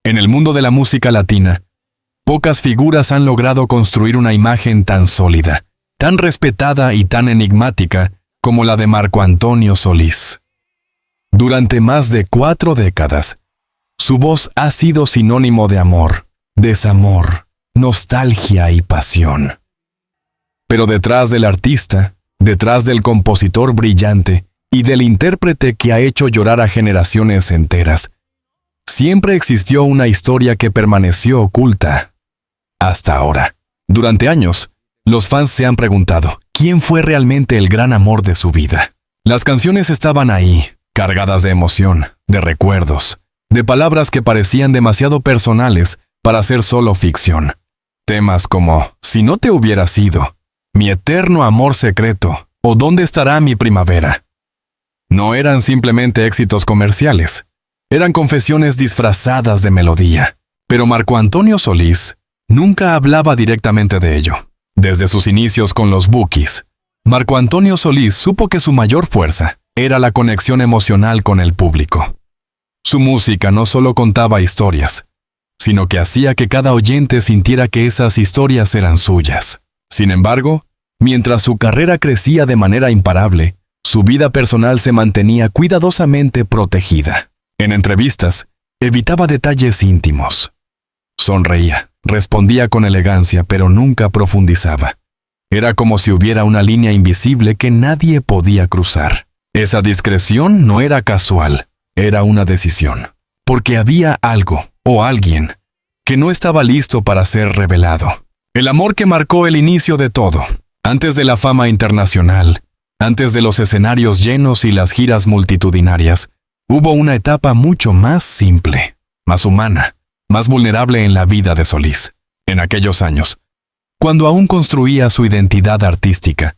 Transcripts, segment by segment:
En el mundo de la música latina, pocas figuras han logrado construir una imagen tan sólida, tan respetada y tan enigmática como la de Marco Antonio Solís. Durante más de 4 décadas, su voz ha sido sinónimo de amor, desamor, nostalgia y pasión. Pero detrás del artista, detrás del compositor brillante y del intérprete que ha hecho llorar a generaciones enteras, siempre existió una historia que permaneció oculta. Hasta ahora. Durante años, los fans se han preguntado, ¿quién fue realmente el gran amor de su vida? Las canciones estaban ahí, cargadas de emoción, de recuerdos, de palabras que parecían demasiado personales para ser solo ficción. Temas como Si no te hubiera sido, Mi eterno amor secreto o ¿Dónde estará mi primavera? No eran simplemente éxitos comerciales, eran confesiones disfrazadas de melodía. Pero Marco Antonio Solís nunca hablaba directamente de ello. Desde sus inicios con los Bukis, Marco Antonio Solís supo que su mayor fuerza era la conexión emocional con el público. Su música no solo contaba historias, sino que hacía que cada oyente sintiera que esas historias eran suyas. Sin embargo, mientras su carrera crecía de manera imparable, su vida personal se mantenía cuidadosamente protegida. En entrevistas, evitaba detalles íntimos. Sonreía, respondía con elegancia, pero nunca profundizaba. Era como si hubiera una línea invisible que nadie podía cruzar. Esa discreción no era casual, era una decisión. Porque había algo, o alguien, que no estaba listo para ser revelado. El amor que marcó el inicio de todo, antes de la fama internacional, antes de los escenarios llenos y las giras multitudinarias, hubo una etapa mucho más simple, más humana, más vulnerable en la vida de Solís. En aquellos años, cuando aún construía su identidad artística,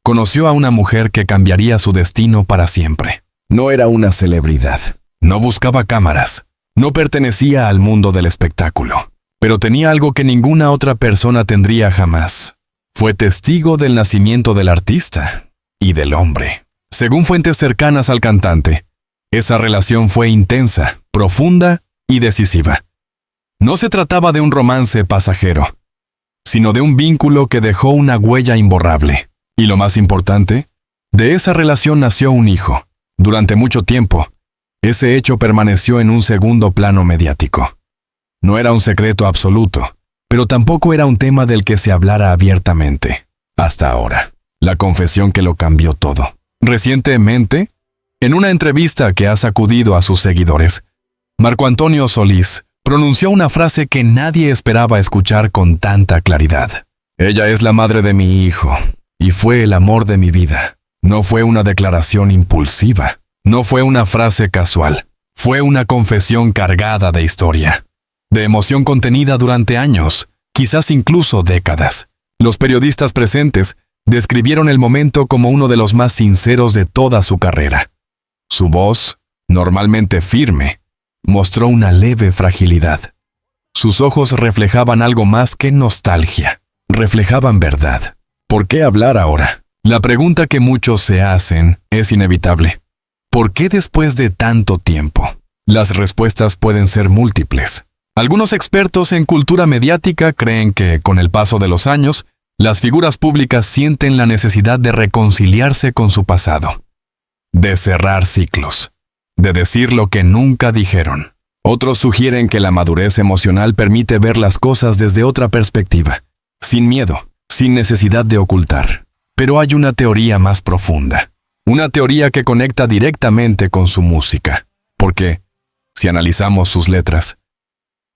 conoció a una mujer que cambiaría su destino para siempre. No era una celebridad, no buscaba cámaras, no pertenecía al mundo del espectáculo, pero tenía algo que ninguna otra persona tendría jamás. Fue testigo del nacimiento del artista y del hombre. Según fuentes cercanas al cantante, esa relación fue intensa, profunda y decisiva. No se trataba de un romance pasajero, sino de un vínculo que dejó una huella imborrable. Y lo más importante, de esa relación nació un hijo. Durante mucho tiempo, ese hecho permaneció en un segundo plano mediático. No era un secreto absoluto, pero tampoco era un tema del que se hablara abiertamente. Hasta ahora, la confesión que lo cambió todo. Recientemente, en una entrevista que ha sacudido a sus seguidores, Marco Antonio Solís pronunció una frase que nadie esperaba escuchar con tanta claridad. Ella es la madre de mi hijo, y fue el amor de mi vida. No fue una declaración impulsiva, no fue una frase casual, fue una confesión cargada de historia, de emoción contenida durante años, quizás incluso décadas. Los periodistas presentes describieron el momento como uno de los más sinceros de toda su carrera. Su voz, normalmente firme, mostró una leve fragilidad. Sus ojos reflejaban algo más que nostalgia, reflejaban verdad. ¿Por qué hablar ahora? La pregunta que muchos se hacen es inevitable. ¿Por qué después de tanto tiempo? Las respuestas pueden ser múltiples. Algunos expertos en cultura mediática creen que, con el paso de los años, las figuras públicas sienten la necesidad de reconciliarse con su pasado, de cerrar ciclos, de decir lo que nunca dijeron. Otros sugieren que la madurez emocional permite ver las cosas desde otra perspectiva, sin miedo, sin necesidad de ocultar. Pero hay una teoría más profunda, una teoría que conecta directamente con su música, porque, si analizamos sus letras,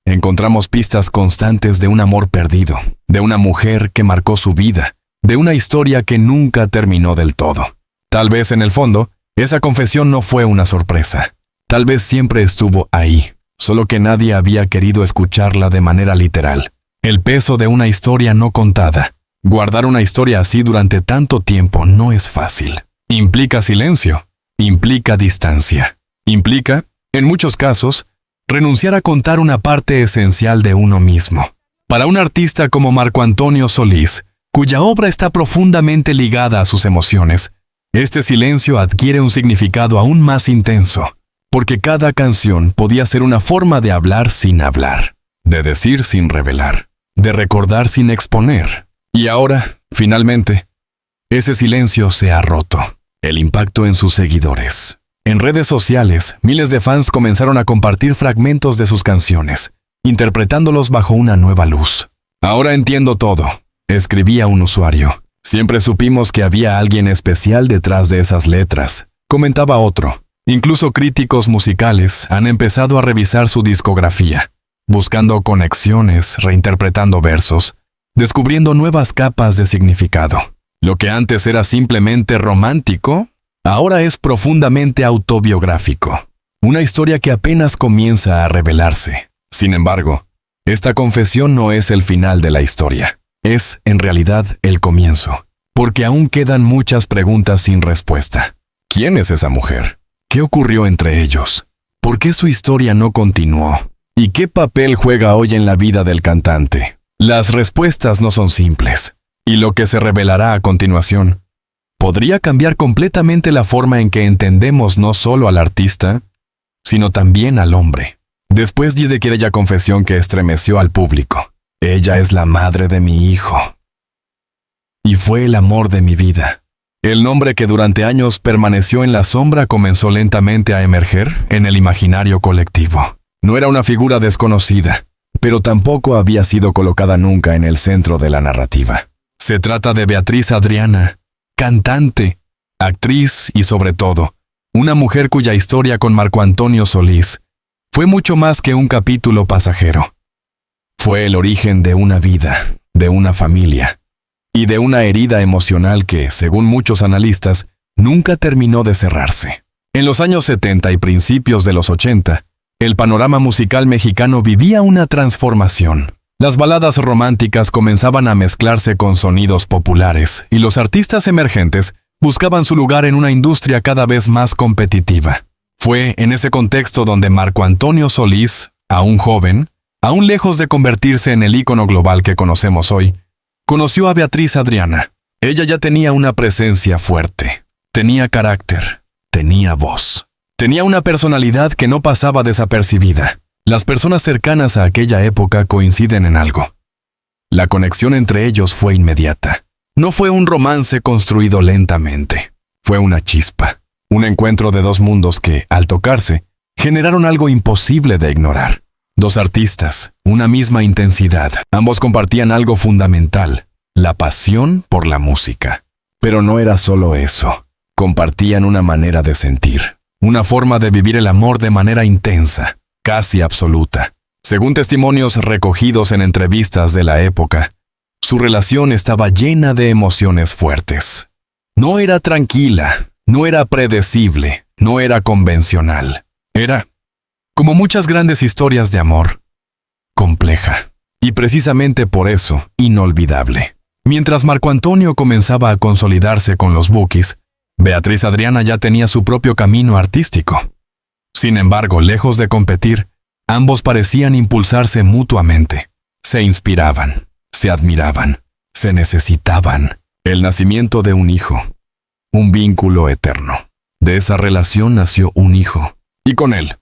encontramos pistas constantes de un amor perdido, de una mujer que marcó su vida, de una historia que nunca terminó del todo. Tal vez en el fondo, esa confesión no fue una sorpresa. Tal vez siempre estuvo ahí, solo que nadie había querido escucharla de manera literal. El peso de una historia no contada. Guardar una historia así durante tanto tiempo no es fácil. Implica silencio, implica distancia, implica, en muchos casos, renunciar a contar una parte esencial de uno mismo. Para un artista como Marco Antonio Solís, cuya obra está profundamente ligada a sus emociones, este silencio adquiere un significado aún más intenso, porque cada canción podía ser una forma de hablar sin hablar, de decir sin revelar, de recordar sin exponer. Y ahora, finalmente, ese silencio se ha roto. El impacto en sus seguidores. En redes sociales, miles de fans comenzaron a compartir fragmentos de sus canciones, interpretándolos bajo una nueva luz. Ahora entiendo todo, escribía un usuario. Siempre supimos que había alguien especial detrás de esas letras, comentaba otro. Incluso críticos musicales han empezado a revisar su discografía, buscando conexiones, reinterpretando versos, descubriendo nuevas capas de significado. Lo que antes era simplemente romántico, ahora es profundamente autobiográfico. Una historia que apenas comienza a revelarse. Sin embargo, esta confesión no es el final de la historia. Es, en realidad, el comienzo. Porque aún quedan muchas preguntas sin respuesta. ¿Quién es esa mujer? ¿Qué ocurrió entre ellos? ¿Por qué su historia no continuó? ¿Y qué papel juega hoy en la vida del cantante? Las respuestas no son simples. Y lo que se revelará a continuación podría cambiar completamente la forma en que entendemos no solo al artista, sino también al hombre. Después de aquella confesión que estremeció al público, ella es la madre de mi hijo. Y fue el amor de mi vida. El nombre que durante años permaneció en la sombra comenzó lentamente a emerger en el imaginario colectivo. No era una figura desconocida, pero tampoco había sido colocada nunca en el centro de la narrativa. Se trata de Beatriz Adriana, cantante, actriz y sobre todo, una mujer cuya historia con Marco Antonio Solís fue mucho más que un capítulo pasajero. Fue el origen de una vida, de una familia y de una herida emocional que, según muchos analistas, nunca terminó de cerrarse. En los años 70 y principios de los 80, el panorama musical mexicano vivía una transformación. Las baladas románticas comenzaban a mezclarse con sonidos populares y los artistas emergentes buscaban su lugar en una industria cada vez más competitiva. Fue en ese contexto donde Marco Antonio Solís, aún joven, aún lejos de convertirse en el ícono global que conocemos hoy, conoció a Beatriz Adriana. Ella ya tenía una presencia fuerte, tenía carácter, tenía voz, tenía una personalidad que no pasaba desapercibida. Las personas cercanas a aquella época coinciden en algo. La conexión entre ellos fue inmediata. No fue un romance construido lentamente. Fue una chispa, un encuentro de dos mundos que, al tocarse, generaron algo imposible de ignorar. Dos artistas, una misma intensidad. Ambos compartían algo fundamental, la pasión por la música. Pero no era solo eso. Compartían una manera de sentir, una forma de vivir el amor de manera intensa, casi absoluta. Según testimonios recogidos en entrevistas de la época, su relación estaba llena de emociones fuertes. No era tranquila, no era predecible, no era convencional. Era, como muchas grandes historias de amor, compleja. Y precisamente por eso, inolvidable. Mientras Marco Antonio comenzaba a consolidarse con los Bukis, Beatriz Adriana ya tenía su propio camino artístico. Sin embargo, lejos de competir, ambos parecían impulsarse mutuamente. Se inspiraban, se admiraban, se necesitaban. El nacimiento de un hijo, un vínculo eterno. De esa relación nació un hijo, y con él,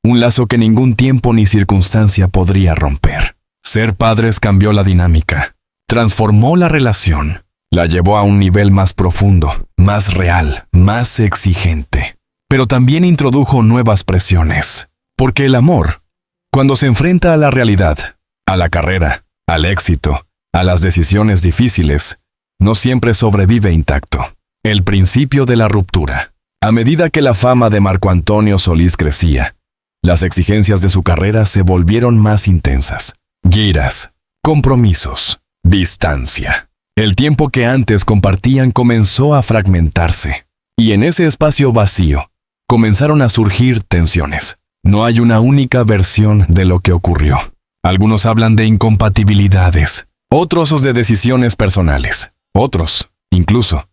un lazo que ningún tiempo ni circunstancia podría romper. Ser padres cambió la dinámica, transformó la relación, la llevó a un nivel más profundo, más real, más exigente. Pero también introdujo nuevas presiones, porque el amor, cuando se enfrenta a la realidad, a la carrera, al éxito, a las decisiones difíciles, no siempre sobrevive intacto. El principio de la ruptura. A medida que la fama de Marco Antonio Solís crecía, las exigencias de su carrera se volvieron más intensas. Giras, compromisos, distancia. El tiempo que antes compartían comenzó a fragmentarse, y en ese espacio vacío, comenzaron a surgir tensiones. No hay una única versión de lo que ocurrió. Algunos hablan de incompatibilidades, otros de decisiones personales, otros, incluso,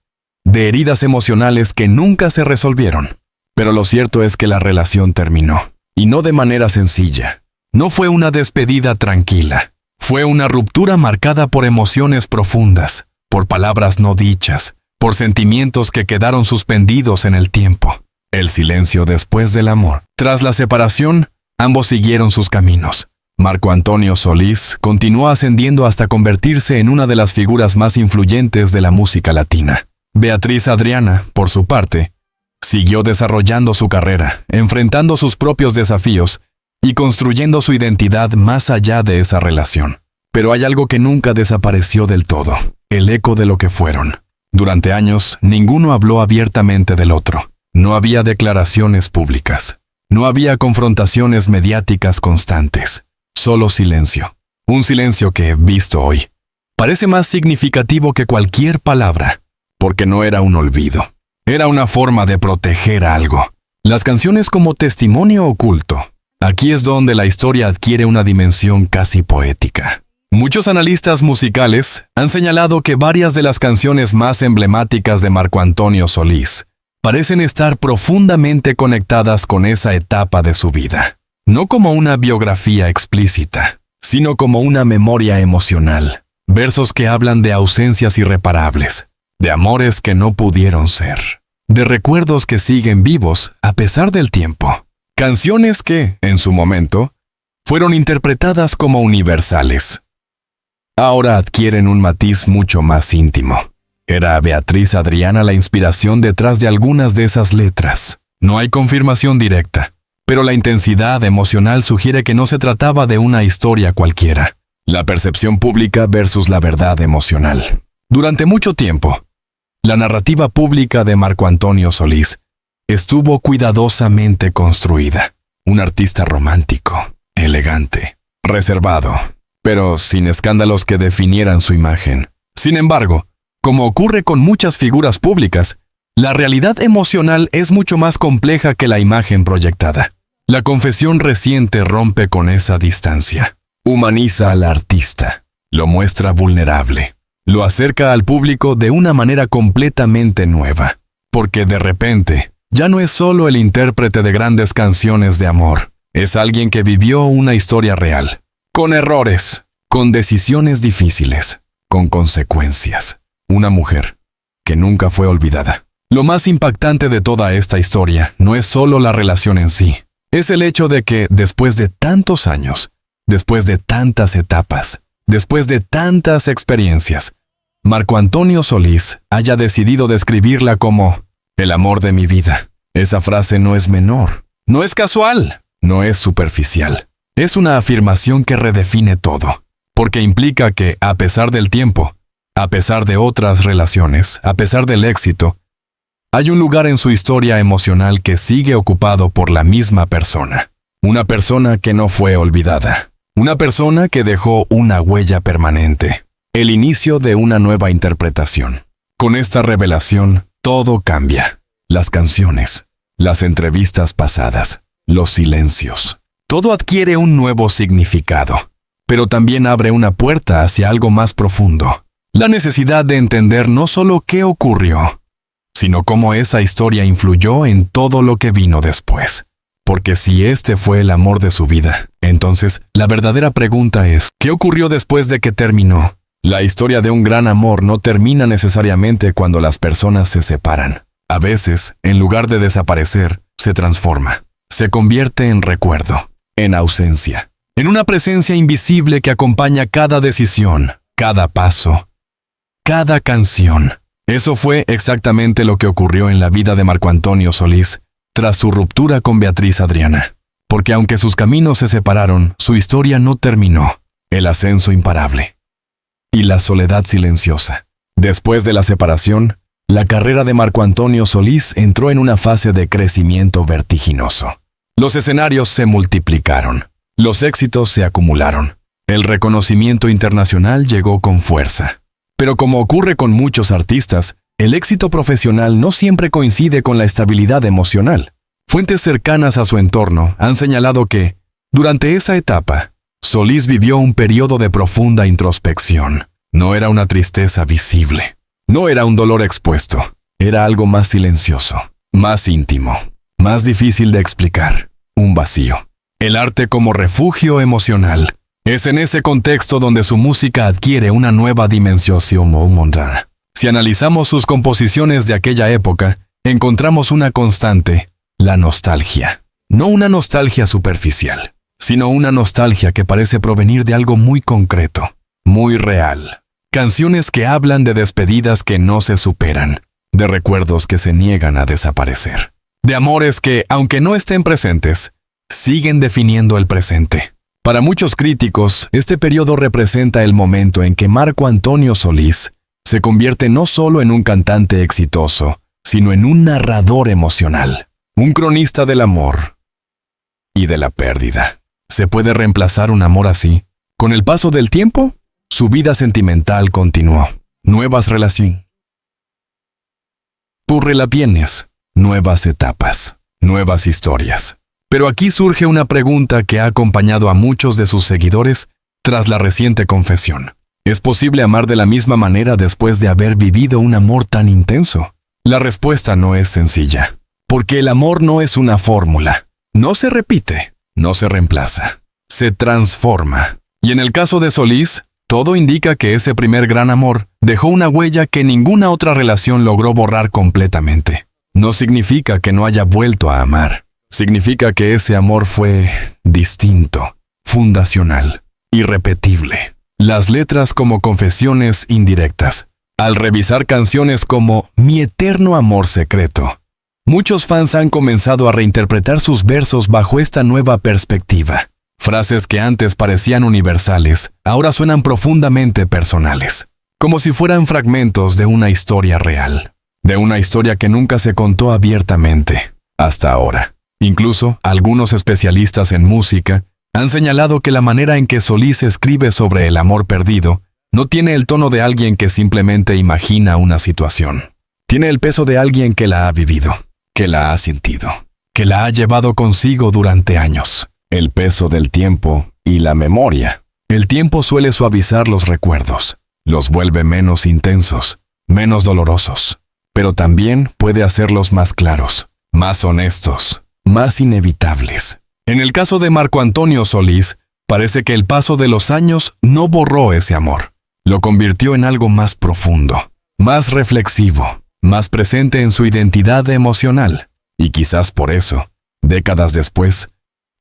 de heridas emocionales que nunca se resolvieron. Pero lo cierto es que la relación terminó, y no de manera sencilla. No fue una despedida tranquila. Fue una ruptura marcada por emociones profundas, por palabras no dichas, por sentimientos que quedaron suspendidos en el tiempo. el silencio después del amor. Tras la separación, ambos siguieron sus caminos. Marco Antonio Solís continuó ascendiendo hasta convertirse en una de las figuras más influyentes de la música latina. Beatriz Adriana, por su parte, siguió desarrollando su carrera, enfrentando sus propios desafíos y construyendo su identidad más allá de esa relación. Pero hay algo que nunca desapareció del todo: el eco de lo que fueron. Durante años, ninguno habló abiertamente del otro. No había declaraciones públicas. No había confrontaciones mediáticas constantes. Solo silencio. Un silencio que, visto hoy, parece más significativo que cualquier palabra, porque no era un olvido. Era una forma de proteger algo. Las canciones como testimonio oculto. Aquí es donde la historia adquiere una dimensión casi poética. Muchos analistas musicales han señalado que varias de las canciones más emblemáticas de Marco Antonio Solís parecen estar profundamente conectadas con esa etapa de su vida. No como una biografía explícita, sino como una memoria emocional. Versos que hablan de ausencias irreparables, de amores que no pudieron ser, de recuerdos que siguen vivos a pesar del tiempo. Canciones que, en su momento, fueron interpretadas como universales. Ahora adquieren un matiz mucho más íntimo. Era Beatriz Adriana la inspiración detrás de algunas de esas letras. No hay confirmación directa, pero la intensidad emocional sugiere que no se trataba de una historia cualquiera. La percepción pública versus la verdad emocional. Durante mucho tiempo, la narrativa pública de Marco Antonio Solís estuvo cuidadosamente construida. Un artista romántico, elegante, reservado, pero sin escándalos que definieran su imagen. Sin embargo, como ocurre con muchas figuras públicas, la realidad emocional es mucho más compleja que la imagen proyectada. La confesión reciente rompe con esa distancia. Humaniza al artista, lo muestra vulnerable, lo acerca al público de una manera completamente nueva, porque de repente ya no es solo el intérprete de grandes canciones de amor, es alguien que vivió una historia real, con errores, con decisiones difíciles, con consecuencias. Una mujer que nunca fue olvidada. Lo más impactante de toda esta historia no es solo la relación en sí, es el hecho de que después de tantos años, después de tantas etapas, después de tantas experiencias, Marco Antonio Solís haya decidido describirla como el amor de mi vida. Esa frase no es menor, no es casual, no es superficial. Es una afirmación que redefine todo, porque implica que, a pesar del tiempo, a pesar de otras relaciones, a pesar del éxito, hay un lugar en su historia emocional que sigue ocupado por la misma persona. Una persona que no fue olvidada. Una persona que dejó una huella permanente. El inicio de una nueva interpretación. Con esta revelación, todo cambia. Las canciones, las entrevistas pasadas, los silencios. Todo adquiere un nuevo significado, pero también abre una puerta hacia algo más profundo. La necesidad de entender no solo qué ocurrió, sino cómo esa historia influyó en todo lo que vino después. Porque si este fue el amor de su vida, entonces la verdadera pregunta es, ¿qué ocurrió después de que terminó? La historia de un gran amor no termina necesariamente cuando las personas se separan. A veces, en lugar de desaparecer, se transforma. Se convierte en recuerdo, en ausencia, en una presencia invisible que acompaña cada decisión, cada paso, cada canción. Eso fue exactamente lo que ocurrió en la vida de Marco Antonio Solís tras su ruptura con Beatriz Adriana. Porque aunque sus caminos se separaron, su historia no terminó. El ascenso imparable y la soledad silenciosa. Después de la separación, la carrera de Marco Antonio Solís entró en una fase de crecimiento vertiginoso. Los escenarios se multiplicaron, los éxitos se acumularon, el reconocimiento internacional llegó con fuerza. Pero como ocurre con muchos artistas, el éxito profesional no siempre coincide con la estabilidad emocional. Fuentes cercanas a su entorno han señalado que, durante esa etapa, Solís vivió un periodo de profunda introspección. No era una tristeza visible, no era un dolor expuesto, era algo más silencioso, más íntimo, más difícil de explicar, un vacío. El arte como refugio emocional. Es en ese contexto donde su música adquiere una nueva dimensión mundana. Si analizamos sus composiciones de aquella época, encontramos una constante, la nostalgia. No una nostalgia superficial, sino una nostalgia que parece provenir de algo muy concreto, muy real. Canciones que hablan de despedidas que no se superan, de recuerdos que se niegan a desaparecer, de amores que, aunque no estén presentes, siguen definiendo el presente. Para muchos críticos, este periodo representa el momento en que Marco Antonio Solís se convierte no solo en un cantante exitoso, sino en un narrador emocional, un cronista del amor y de la pérdida. ¿Se puede reemplazar un amor así? Con el paso del tiempo, su vida sentimental continuó. Nuevas relaciones. Por relaciones, nuevas etapas, nuevas historias. Pero aquí surge una pregunta que ha acompañado a muchos de sus seguidores tras la reciente confesión. ¿Es posible amar de la misma manera después de haber vivido un amor tan intenso? La respuesta no es sencilla, porque el amor no es una fórmula. No se repite, no se reemplaza, se transforma. Y en el caso de Solís, todo indica que ese primer gran amor dejó una huella que ninguna otra relación logró borrar completamente. No significa que no haya vuelto a amar. Significa que ese amor fue distinto, fundacional, irrepetible. Las letras como confesiones indirectas. Al revisar canciones como Mi eterno amor secreto, muchos fans han comenzado a reinterpretar sus versos bajo esta nueva perspectiva. Frases que antes parecían universales, ahora suenan profundamente personales, como si fueran fragmentos de una historia real, de una historia que nunca se contó abiertamente, hasta ahora. Incluso, algunos especialistas en música han señalado que la manera en que Solís escribe sobre el amor perdido no tiene el tono de alguien que simplemente imagina una situación. Tiene el peso de alguien que la ha vivido, que la ha sentido, que la ha llevado consigo durante años. El peso del tiempo y la memoria. El tiempo suele suavizar los recuerdos, los vuelve menos intensos, menos dolorosos, pero también puede hacerlos más claros, más honestos, más inevitables. En el caso de Marco Antonio Solís, parece que el paso de los años no borró ese amor. Lo convirtió en algo más profundo, más reflexivo, más presente en su identidad emocional. Y quizás por eso, décadas después,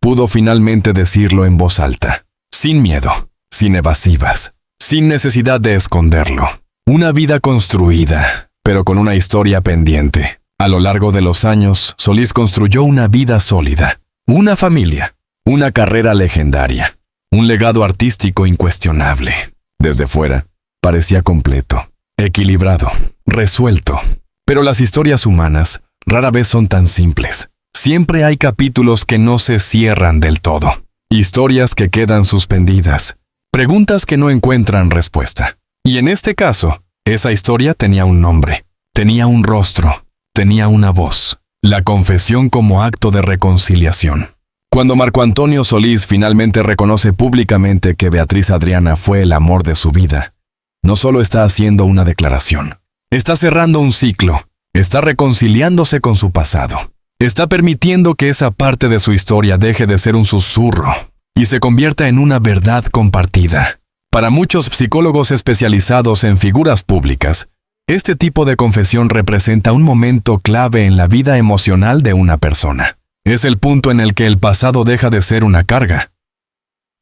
pudo finalmente decirlo en voz alta, sin miedo, sin evasivas, sin necesidad de esconderlo. Una vida construida, pero con una historia pendiente. A lo largo de los años, Solís construyó una vida sólida, una familia, una carrera legendaria, un legado artístico incuestionable. Desde fuera, parecía completo, equilibrado, resuelto. Pero las historias humanas rara vez son tan simples. Siempre hay capítulos que no se cierran del todo, historias que quedan suspendidas, preguntas que no encuentran respuesta. Y en este caso, esa historia tenía un nombre, tenía un rostro, tenía una voz, la confesión como acto de reconciliación. Cuando Marco Antonio Solís finalmente reconoce públicamente que Beatriz Adriana fue el amor de su vida, no solo está haciendo una declaración, está cerrando un ciclo, está reconciliándose con su pasado. Está permitiendo que esa parte de su historia deje de ser un susurro y se convierta en una verdad compartida. Para muchos psicólogos especializados en figuras públicas, este tipo de confesión representa un momento clave en la vida emocional de una persona. Es el punto en el que el pasado deja de ser una carga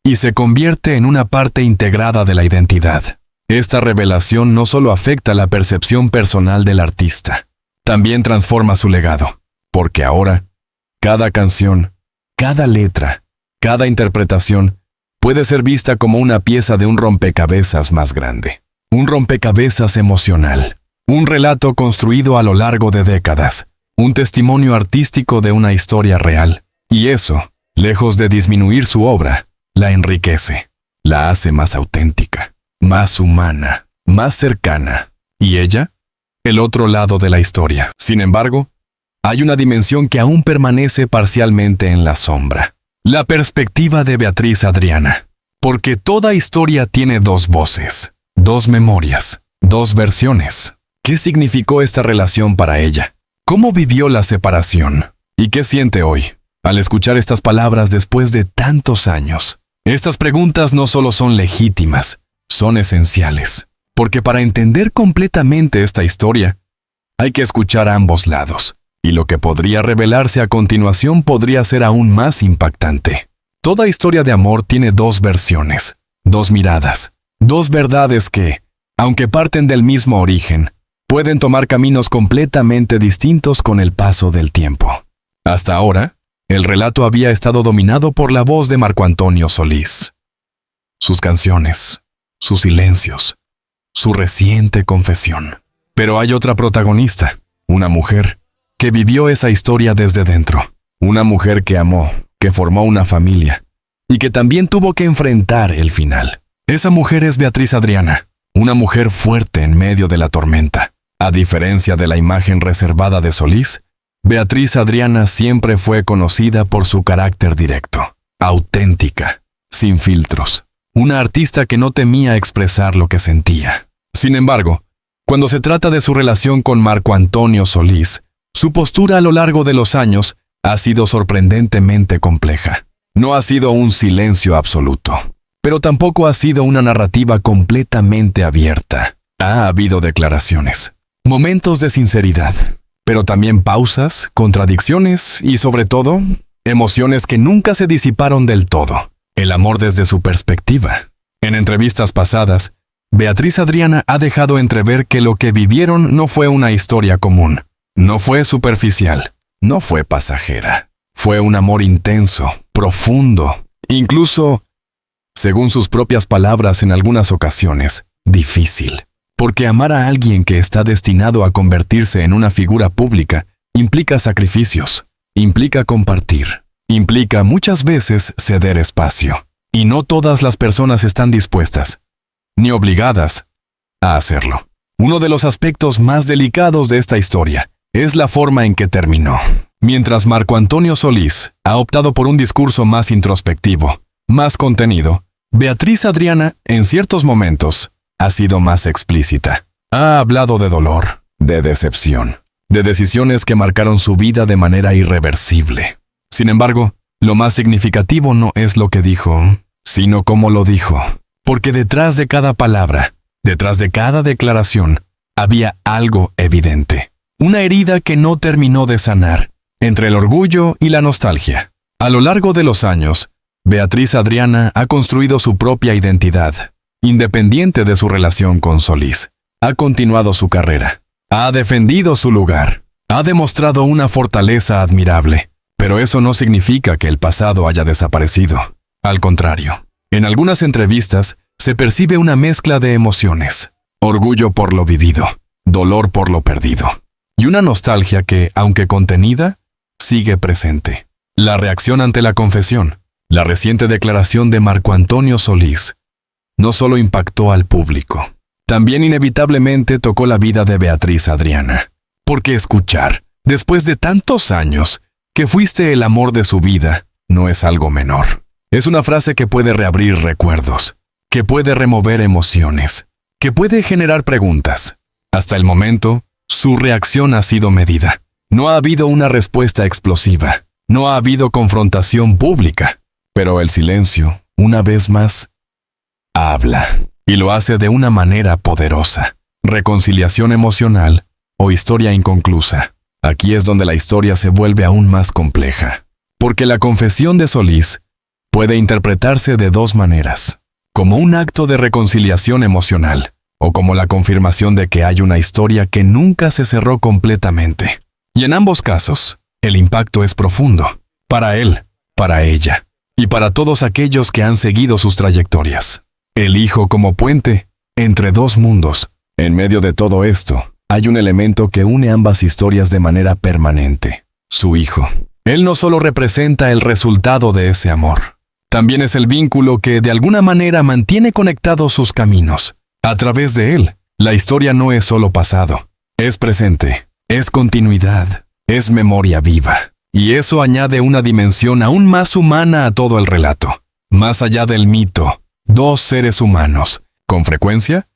y se convierte en una parte integrada de la identidad. Esta revelación no solo afecta la percepción personal del artista, también transforma su legado. Porque ahora, cada canción, cada letra, cada interpretación puede ser vista como una pieza de un rompecabezas más grande. Un rompecabezas emocional. Un relato construido a lo largo de décadas. Un testimonio artístico de una historia real. Y eso, lejos de disminuir su obra, la enriquece. La hace más auténtica, más humana, más cercana. ¿Y ella? El otro lado de la historia. Sin embargo, hay una dimensión que aún permanece parcialmente en la sombra. La perspectiva de Beatriz Adriana. Porque toda historia tiene dos voces, dos memorias, dos versiones. ¿Qué significó esta relación para ella? ¿Cómo vivió la separación? ¿Y qué siente hoy, al escuchar estas palabras después de tantos años? Estas preguntas no solo son legítimas, son esenciales. Porque para entender completamente esta historia, hay que escuchar a ambos lados. Y lo que podría revelarse a continuación podría ser aún más impactante. Toda historia de amor tiene dos versiones, dos miradas, dos verdades que, aunque parten del mismo origen, pueden tomar caminos completamente distintos con el paso del tiempo. Hasta ahora, el relato había estado dominado por la voz de Marco Antonio Solís. Sus canciones, sus silencios, su reciente confesión. Pero hay otra protagonista, una mujer, que vivió esa historia desde dentro. Una mujer que amó, que formó una familia, y que también tuvo que enfrentar el final. Esa mujer es Beatriz Adriana, una mujer fuerte en medio de la tormenta. A diferencia de la imagen reservada de Solís, Beatriz Adriana siempre fue conocida por su carácter directo, auténtica, sin filtros. Una artista que no temía expresar lo que sentía. Sin embargo, cuando se trata de su relación con Marco Antonio Solís, su postura a lo largo de los años ha sido sorprendentemente compleja. No ha sido un silencio absoluto, pero tampoco ha sido una narrativa completamente abierta. Ha habido declaraciones, momentos de sinceridad, pero también pausas, contradicciones y, sobre todo, emociones que nunca se disiparon del todo. El amor desde su perspectiva. En entrevistas pasadas, Beatriz Adriana ha dejado entrever que lo que vivieron no fue una historia común, no fue superficial, no fue pasajera. Fue un amor intenso, profundo, incluso, según sus propias palabras en algunas ocasiones, difícil. Porque amar a alguien que está destinado a convertirse en una figura pública implica sacrificios, implica compartir, implica muchas veces ceder espacio. Y no todas las personas están dispuestas, ni obligadas, a hacerlo. Uno de los aspectos más delicados de esta historia es la forma en que terminó. Mientras Marco Antonio Solís ha optado por un discurso más introspectivo, más contenido, Beatriz Adriana, en ciertos momentos, ha sido más explícita. Ha hablado de dolor, de decepción, de decisiones que marcaron su vida de manera irreversible. Sin embargo, lo más significativo no es lo que dijo, sino cómo lo dijo. Porque detrás de cada palabra, detrás de cada declaración, había algo evidente. Una herida que no terminó de sanar, entre el orgullo y la nostalgia. A lo largo de los años, Beatriz Adriana ha construido su propia identidad, independiente de su relación con Solís. Ha continuado su carrera, ha defendido su lugar, ha demostrado una fortaleza admirable, pero eso no significa que el pasado haya desaparecido. Al contrario, en algunas entrevistas se percibe una mezcla de emociones, orgullo por lo vivido, dolor por lo perdido, y una nostalgia que, aunque contenida, sigue presente. La reacción ante la confesión, la reciente declaración de Marco Antonio Solís, no solo impactó al público, también inevitablemente tocó la vida de Beatriz Adriana. Porque escuchar, después de tantos años, que fuiste el amor de su vida, no es algo menor. Es una frase que puede reabrir recuerdos, que puede remover emociones, que puede generar preguntas. Hasta el momento, su reacción ha sido medida. No ha habido una respuesta explosiva, no ha habido confrontación pública, pero el silencio, una vez más, habla, y lo hace de una manera poderosa. Reconciliación emocional o historia inconclusa. Aquí es donde la historia se vuelve aún más compleja, porque la confesión de Solís puede interpretarse de dos maneras, como un acto de reconciliación emocional, o como la confirmación de que hay una historia que nunca se cerró completamente. Y en ambos casos, el impacto es profundo, para él, para ella, y para todos aquellos que han seguido sus trayectorias. El hijo como puente entre dos mundos. En medio de todo esto, hay un elemento que une ambas historias de manera permanente: su hijo. Él no solo representa el resultado de ese amor, también es el vínculo que de alguna manera mantiene conectados sus caminos. A través de él, la historia no es solo pasado, es presente, es continuidad, es memoria viva. Y eso añade una dimensión aún más humana a todo el relato. Más allá del mito, dos seres humanos. Con frecuencia,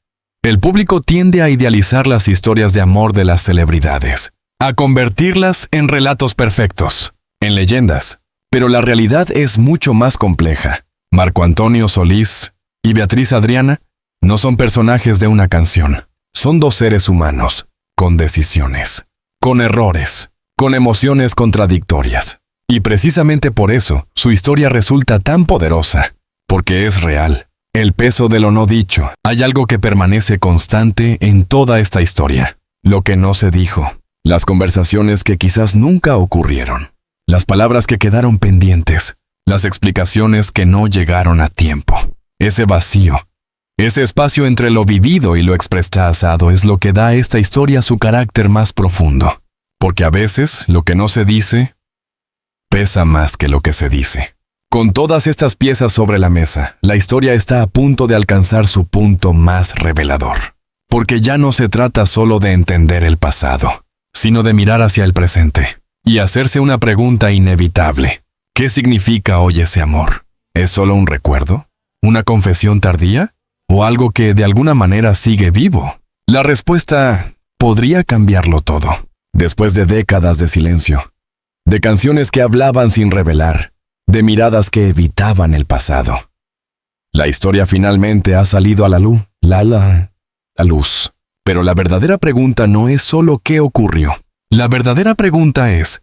el público tiende a idealizar las historias de amor de las celebridades, a convertirlas en relatos perfectos, en leyendas. Pero la realidad es mucho más compleja. Marco Antonio Solís y Beatriz Adriana no son personajes de una canción. Son dos seres humanos, con decisiones, con errores, con emociones contradictorias. Y precisamente por eso, su historia resulta tan poderosa, porque es real. El peso de lo no dicho. Hay algo que permanece constante en toda esta historia. Lo que no se dijo. Las conversaciones que quizás nunca ocurrieron. Las palabras que quedaron pendientes. Las explicaciones que no llegaron a tiempo. Ese vacío. Ese espacio entre lo vivido y lo expresado es lo que da a esta historia su carácter más profundo. Porque a veces lo que no se dice pesa más que lo que se dice. Con todas estas piezas sobre la mesa, la historia está a punto de alcanzar su punto más revelador. Porque ya no se trata solo de entender el pasado, sino de mirar hacia el presente y hacerse una pregunta inevitable. ¿Qué significa hoy ese amor? ¿Es solo un recuerdo? ¿Una confesión tardía? ¿O algo que de alguna manera sigue vivo? La respuesta podría cambiarlo todo. Después de décadas de silencio, de canciones que hablaban sin revelar, de miradas que evitaban el pasado. La historia finalmente ha salido a la luz. Pero la verdadera pregunta no es solo qué ocurrió. La verdadera pregunta es,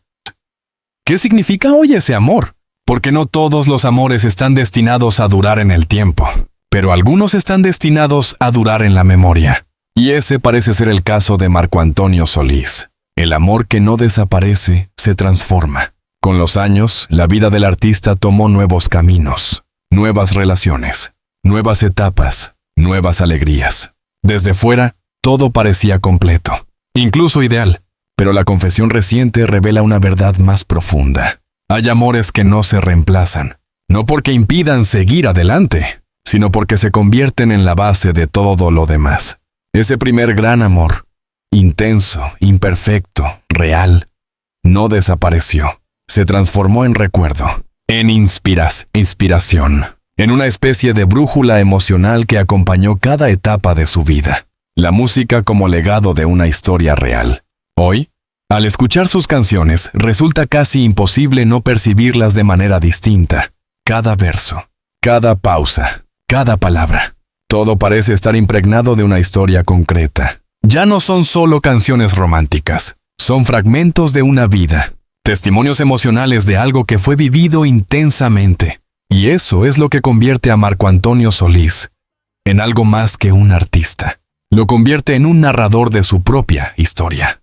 ¿qué significa hoy ese amor? Porque no todos los amores están destinados a durar en el tiempo, pero algunos están destinados a durar en la memoria. Y ese parece ser el caso de Marco Antonio Solís. El amor que no desaparece se transforma. Con los años, la vida del artista tomó nuevos caminos, nuevas relaciones, nuevas etapas, nuevas alegrías. Desde fuera, todo parecía completo, incluso ideal, pero la confesión reciente revela una verdad más profunda. Hay amores que no se reemplazan, no porque impidan seguir adelante, sino porque se convierten en la base de todo lo demás. Ese primer gran amor, intenso, imperfecto, real, no desapareció. Se transformó en recuerdo, en inspiración, en una especie de brújula emocional que acompañó cada etapa de su vida. La música como legado de una historia real. Hoy, al escuchar sus canciones, resulta casi imposible no percibirlas de manera distinta. Cada verso, cada pausa, cada palabra. Todo parece estar impregnado de una historia concreta. Ya no son solo canciones románticas, son fragmentos de una vida. Testimonios emocionales de algo que fue vivido intensamente. Y eso es lo que convierte a Marco Antonio Solís en algo más que un artista. Lo convierte en un narrador de su propia historia.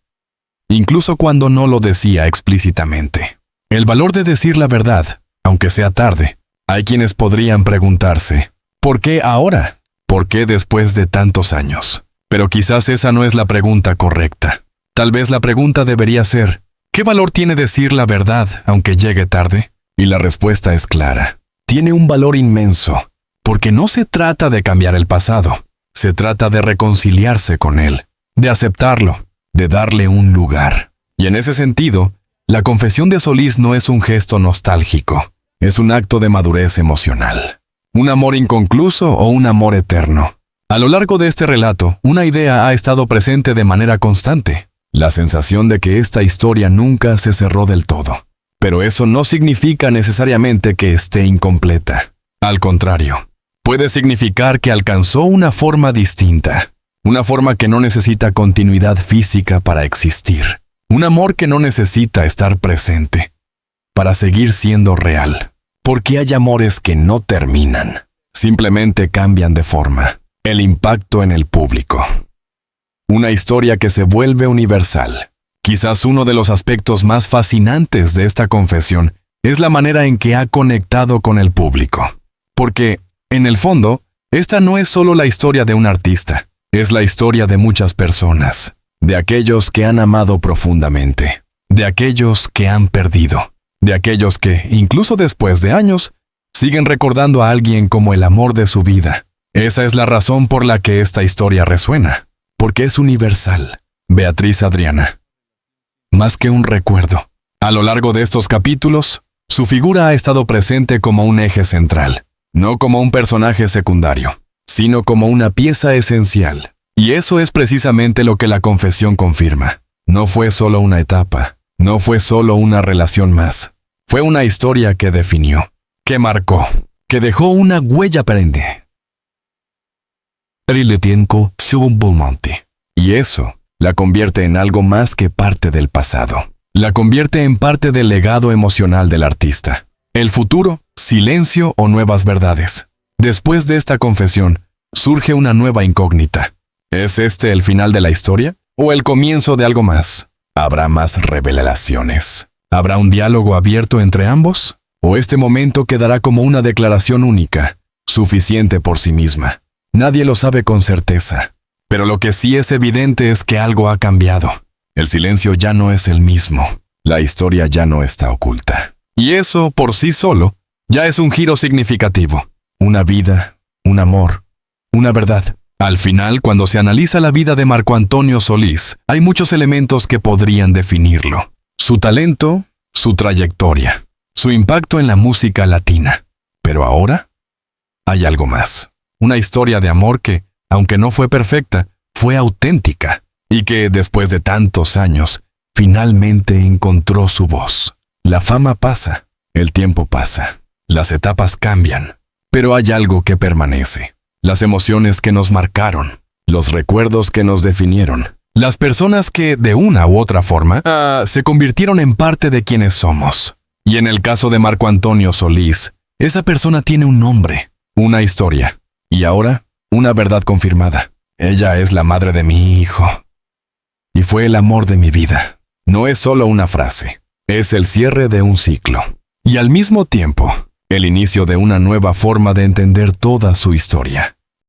Incluso cuando no lo decía explícitamente. El valor de decir la verdad, aunque sea tarde. Hay quienes podrían preguntarse, ¿por qué ahora? ¿Por qué después de tantos años? Pero quizás esa no es la pregunta correcta. Tal vez la pregunta debería ser, ¿qué valor tiene decir la verdad, aunque llegue tarde? Y la respuesta es clara. Tiene un valor inmenso, porque no se trata de cambiar el pasado. Se trata de reconciliarse con él, de aceptarlo, de darle un lugar. Y en ese sentido, la confesión de Solís no es un gesto nostálgico. Es un acto de madurez emocional. Un amor inconcluso o un amor eterno. A lo largo de este relato, una idea ha estado presente de manera constante. La sensación de que esta historia nunca se cerró del todo. Pero eso no significa necesariamente que esté incompleta. Al contrario, puede significar que alcanzó una forma distinta. Una forma que no necesita continuidad física para existir. Un amor que no necesita estar presente para seguir siendo real. Porque hay amores que no terminan. Simplemente cambian de forma. El impacto en el público. Una historia que se vuelve universal. Quizás uno de los aspectos más fascinantes de esta confesión es la manera en que ha conectado con el público. Porque, en el fondo, esta no es solo la historia de un artista, es la historia de muchas personas, de aquellos que han amado profundamente, de aquellos que han perdido, de aquellos que, incluso después de años, siguen recordando a alguien como el amor de su vida. Esa es la razón por la que esta historia resuena. Porque es universal. Beatriz Adriana. Más que un recuerdo. A lo largo de estos capítulos, su figura ha estado presente como un eje central, no como un personaje secundario, sino como una pieza esencial. Y eso es precisamente lo que la confesión confirma. No fue solo una etapa, no fue solo una relación más. Fue una historia que definió, que marcó, que dejó una huella perenne. Y eso la convierte en algo más que parte del pasado. La convierte en parte del legado emocional del artista. El futuro, silencio o nuevas verdades. Después de esta confesión, surge una nueva incógnita. ¿Es este el final de la historia o el comienzo de algo más? ¿Habrá más revelaciones? ¿Habrá un diálogo abierto entre ambos? ¿O este momento quedará como una declaración única, suficiente por sí misma? Nadie lo sabe con certeza. Pero lo que sí es evidente es que algo ha cambiado. El silencio ya no es el mismo. La historia ya no está oculta. Y eso, por sí solo, ya es un giro significativo. Una vida, un amor, una verdad. Al final, cuando se analiza la vida de Marco Antonio Solís, hay muchos elementos que podrían definirlo. Su talento, su trayectoria, su impacto en la música latina. Pero ahora, hay algo más. Una historia de amor que, aunque no fue perfecta, fue auténtica. Y que, después de tantos años, finalmente encontró su voz. La fama pasa, el tiempo pasa, las etapas cambian. Pero hay algo que permanece. Las emociones que nos marcaron, los recuerdos que nos definieron, las personas que, de una u otra forma, se convirtieron en parte de quienes somos. Y en el caso de Marco Antonio Solís, esa persona tiene un nombre, una historia, y ahora, una verdad confirmada. Ella es la madre de mi hijo. Y fue el amor de mi vida. No es solo una frase, es el cierre de un ciclo. Y al mismo tiempo, el inicio de una nueva forma de entender toda su historia.